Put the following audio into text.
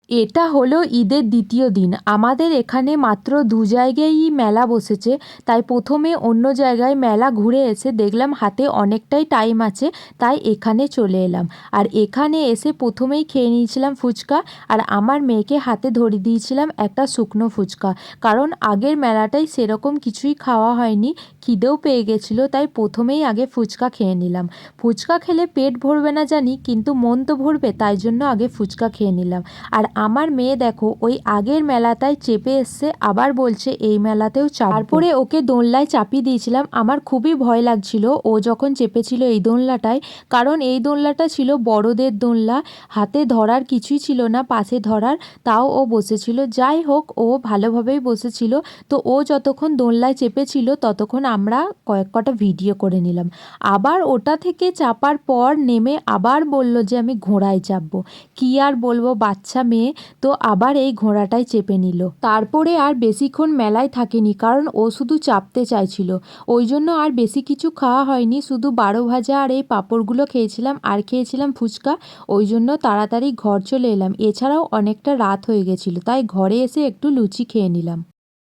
এটা হলো ঈদের দ্বিতীয় দিন। আমাদের এখানে মাত্র ২ জায়গায়ই মেলা বসেছে। তাই ১ম এ অন্য জায়গায় মেলা ঘুরে এসে দেখলাম হাতে অনেকটাই টাইম আছে, তাই এখানে চলে এলাম। আর এখানে এসে ১ম এই খেয়ে নিয়েছিলাম ফুচকা, আর আমার মেয়েকে হাতে ধরিয়ে দিয়েছিলাম একটা শুকনো ফুচকা। কারণ আগের মেলাটায় সেরকম কিছুই খাওয়া হয়নি, খিদেও পেয়ে গেছিল, তাই ১ম এই আগে ফুচকা খেয়ে নিলাম। ফুচকা খেলে পেট ভরবে না জানি, কিন্তু মন তো ভরবে, তাই জন্য আগে ফুচকা খেয়ে নিলাম। আর আমার মেয়ে দেখো ওই আগের মেলাটায় চেপে এসছে, আবার বলছে এই মেলাতেও চাপবো। তারপরে ওকে দোলনায় চাপিয়ে দিয়েছিলাম। আমার খুবই ভয় লাগছিল ও যখন চেপেছিল এই দোলনাটায়, কারণ এই দোলনাটা ছিল বড়দের দোলনা, হাতে ধরার কিছুই ছিল না, পাশে ধরার, তাও ও বসেছিল। যাই হোক, ও ভালোভাবেই বসেছিল। তো ও যতক্ষণ দোলনায় চেপেছিল ততক্ষণ আমরা কয়েক কটা ভিডিও করে নিলাম। আবার ওটা থেকে চাপার পর নেমে আবার বলল যে আমি ঘোড়ায় চাপবো। কি আর বলবো, বাচ্চা মেয়ে, তো আবার এই ঘোড়াটায় চেপে নিল। তারপরে আর বেশিক্ষণ মেলায় থাকেনি, কারণ ও শুধু চাপতে চাইছিল। ওই জন্য আর বেশি কিছু খাওয়া হয়নি, শুধু ১২ ভাজা আর এই পাঁপড়গুলো খেয়েছিলাম, আর খেয়েছিলাম ফুচকা। ওই জন্য তাড়াতাড়ি ঘর চলে এলাম। এছাড়াও অনেকটা রাত হয়ে গেছিলো, তাই ঘরে এসে একটু লুচি খেয়ে নিলাম।